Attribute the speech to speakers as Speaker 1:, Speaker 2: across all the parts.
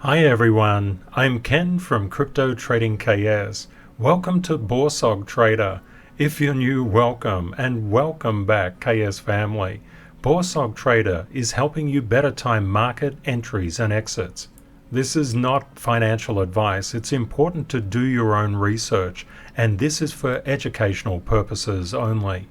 Speaker 1: Hi everyone, I'm Ken from CryptoTradingKS. Welcome to BORSOG Trader. If you're new, welcome, and welcome back KS family. BORSOG Trader is helping you better time market entries and exits. This is not financial advice. It's important to do your own research, and this is for educational purposes only.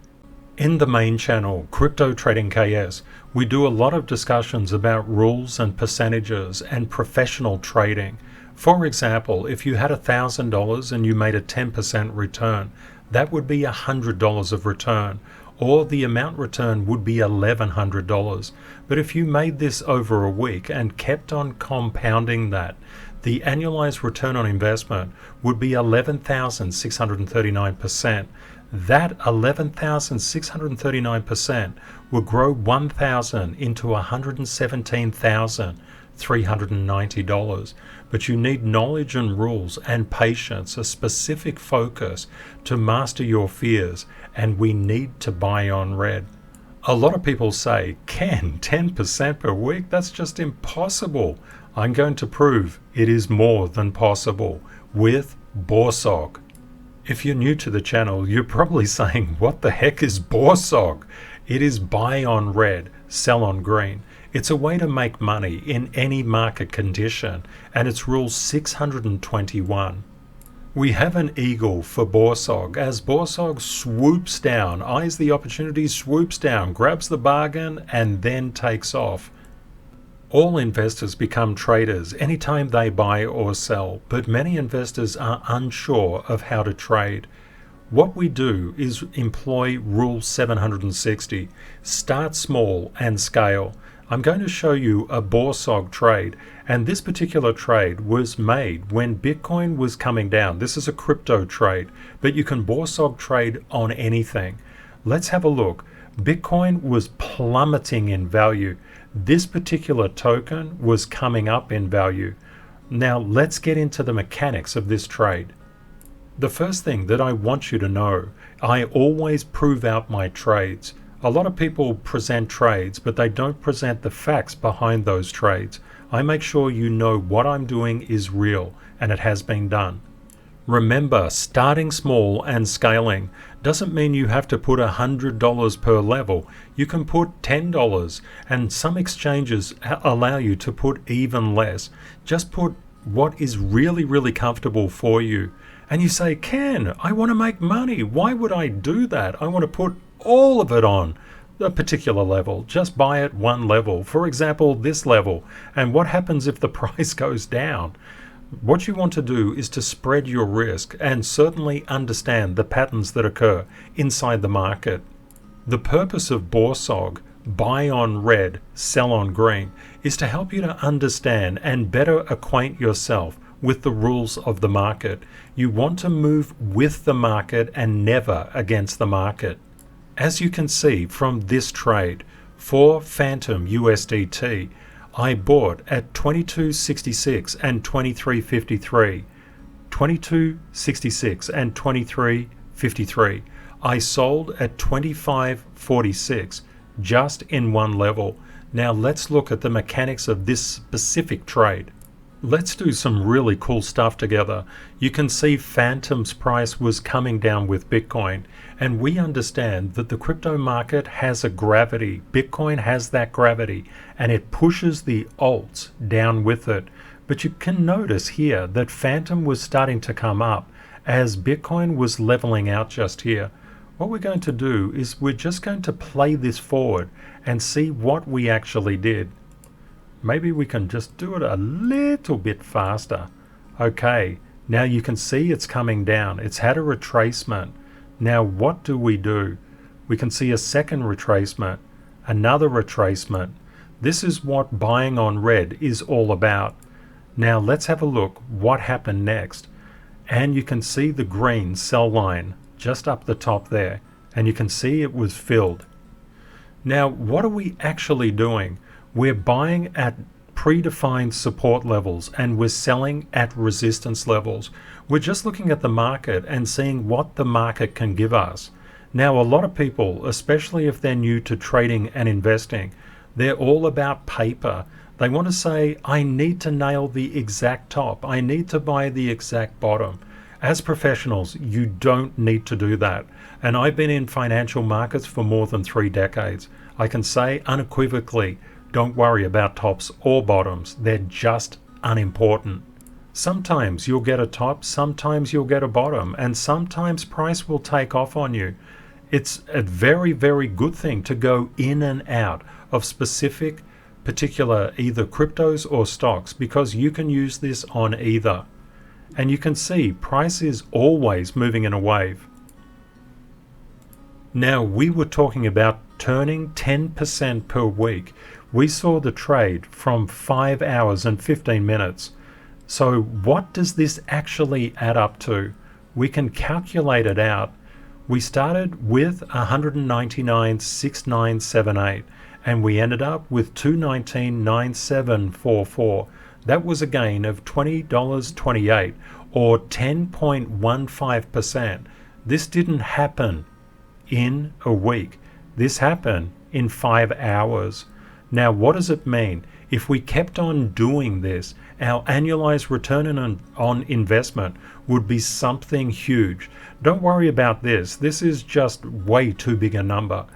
Speaker 1: In the main channel, CryptoTradingKS, we do a lot of discussions about rules and percentages and professional trading. For example, if you had $1,000 and you made a 10% return, that would be $100 of return, or the amount returned would be $1,100. But if you made this over a week and kept on compounding that, the annualized return on investment would be 11,639%. That 11,639% will grow 1,000 into $117,390. But you need knowledge and rules and patience, a specific focus to master your fears, and we need to buy on red. A lot of people say, Ken, 10% per week? That's just impossible. I'm going to prove it is more than possible with BORSOG. If you're new to the channel, you're probably saying, what the heck is BORSOG? It is buy on red, sell on green. It's a way to make money in any market condition, and it's rule 621. We have an eagle for BORSOG as BORSOG swoops down, eyes the opportunity, swoops down, grabs the bargain, and then takes off. All investors become traders anytime they buy or sell, but many investors are unsure of how to trade. What we do is employ Rule 760, start small and scale. I'm going to show you a BORSOG trade, and this particular trade was made when Bitcoin was coming down. This is a crypto trade, but you can BORSOG trade on anything. Let's have a look. Bitcoin was plummeting in value. This particular token was coming up in value. Now let's get into the mechanics of this trade. The first thing that I want you to know, I always prove out my trades. A lot of people present trades, but they don't present the facts behind those trades. I make sure you know what I'm doing is real and it has been done. Remember, starting small and scaling doesn't mean you have to put $100 per level. You can put $10, and some exchanges allow you to put even less. Just put what is really comfortable for you. And you say, Ken, I want to make money. Why would I do that? I want to put all of it on a particular level. Just buy at one level. For example, this level. And what happens if the price goes down? What you want to do is to spread your risk and certainly understand the patterns that occur inside the market. The purpose of BORSOG, buy on red, sell on green, is to help you to understand and better acquaint yourself with the rules of the market. You want to move with the market and never against the market. As you can see from this trade, for Fantom USDT, I bought at 22.66 and 23.53, 22.66 and 23.53. I sold at 25.46, just in one level. Now let's look at the mechanics of this specific trade. Let's do some really cool stuff together. You can see Fantom's price was coming down with Bitcoin, and we understand that the crypto market has a gravity. Bitcoin has that gravity, and it pushes the alts down with it. But you can notice here that Fantom was starting to come up as Bitcoin was leveling out just here. What we're going to do is we're just going to play this forward and see what we actually did. Maybe we can just do it a little bit faster. Okay, now you can see it's coming down. It's had a retracement. Now what do? We can see a second retracement, another retracement. This is what buying on red is all about. Now let's have a look what happened next. And you can see the green sell line just up the top there, and you can see it was filled. Now what are we actually doing? We're buying at predefined support levels and we're selling at resistance levels. We're just looking at the market and seeing what the market can give us. Now, a lot of people, especially if they're new to trading and investing, they're all about paper. They want to say, I need to nail the exact top. I need to buy the exact bottom. As professionals, you don't need to do that. And I've been in financial markets for more than 3 decades. I can say unequivocally, don't worry about tops or bottoms. They're just unimportant. Sometimes you'll get a top, sometimes you'll get a bottom, and sometimes price will take off on you. It's a very, very good thing to go in and out of specific, particular either cryptos or stocks, because you can use this on either. And you can see price is always moving in a wave. Now, we were talking about turning 10% per week. We saw the trade from 5 hours and 15 minutes. So what does this actually add up to? We can calculate it out. We started with 199.6978 and we ended up with 219.9744. That was a gain of $20.28 or 10.15%. This didn't happen in a week. This happened in 5 hours. Now, what does it mean? If we kept on doing this, our annualized return on investment would be something huge. Don't worry about this. This is just way too big a number.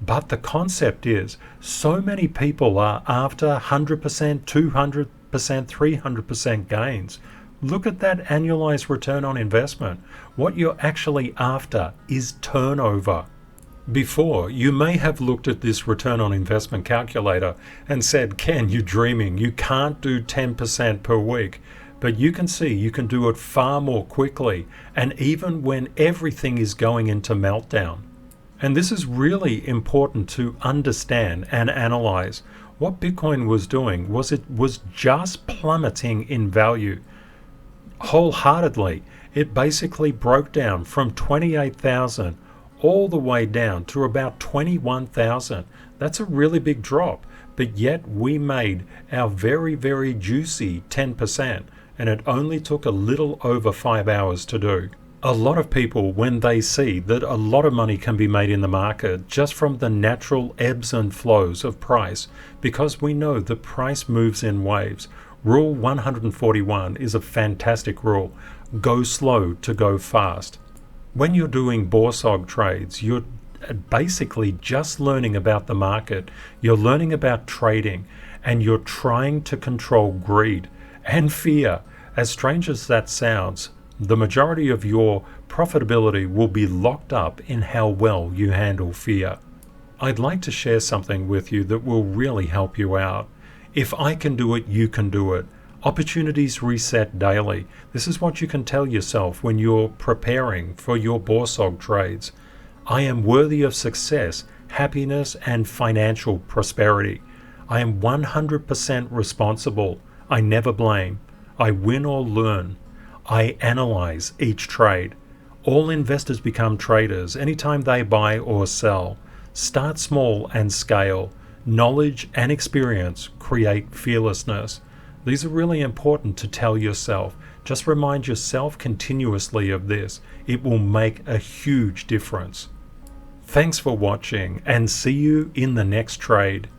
Speaker 1: But the concept is, so many people are after 100%, 200%, 300% gains. Look at that annualized return on investment. What you're actually after is turnover. Before, you may have looked at this return on investment calculator and said, Ken, you're dreaming. You can't do 10% per week. But you can see you can do it far more quickly, and even when everything is going into meltdown. And this is really important to understand and analyze. What Bitcoin was doing was it was just plummeting in value wholeheartedly. It basically broke down from 28,000 all the way down to about 21,000. That's a really big drop, but yet we made our very, very juicy 10%, and it only took a little over 5 hours to do. A lot of people, when they see that a lot of money can be made in the market just from the natural ebbs and flows of price, because we know the price moves in waves. Rule 141 is a fantastic rule. Go slow to go fast. When you're doing BORSOG trades, you're basically just learning about the market. You're learning about trading, and you're trying to control greed and fear. As strange as that sounds, the majority of your profitability will be locked up in how well you handle fear. I'd like to share something with you that will really help you out. If I can do it, you can do it. Opportunities reset daily. This is what you can tell yourself when you're preparing for your BORSOG trades. I am worthy of success, happiness, and financial prosperity. I am 100% responsible. I never blame. I win or learn. I analyze each trade. All investors become traders anytime they buy or sell. Start small and scale. Knowledge and experience create fearlessness. These are really important to tell yourself. Just remind yourself continuously of this. It will make a huge difference. Thanks for watching, and see you in the next trade.